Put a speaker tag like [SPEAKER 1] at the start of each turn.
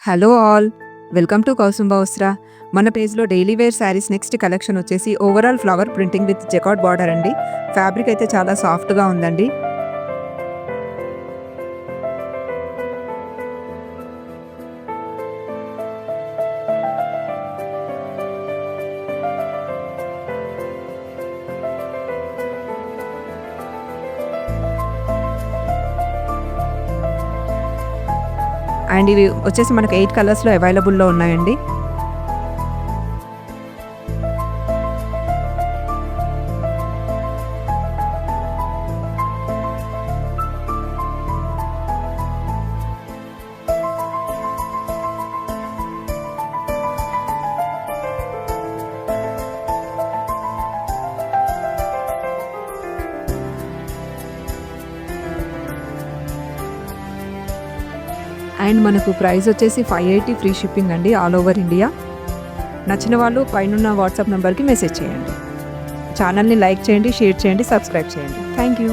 [SPEAKER 1] Hello all! Welcome to Kausumba Vastra. మన పేజ్‌లో daily wear saris next collection వచ్చేసి overall flower printing with jacquard border అండి. Fabric అయితే చాలా సాఫ్ట్‌గా ఉందండి. అండ్ ఇవి వచ్చేసి మనకు 8 కలర్స్‌లో అవైలబుల్‌లో ఉన్నాయండి. అండ్ మనకు ప్రైస్ వచ్చేసి 580 ఫ్రీ షిప్పింగ్ అండి ఆల్ ఓవర్ ఇండియా. నచ్చిన వాళ్ళు పైనున్న వాట్సాప్ నెంబర్‌కి మెసేజ్ చేయండి. ఛానల్‌ని లైక్ చేయండి, షేర్ చేయండి, సబ్స్క్రైబ్ చేయండి. Thank you.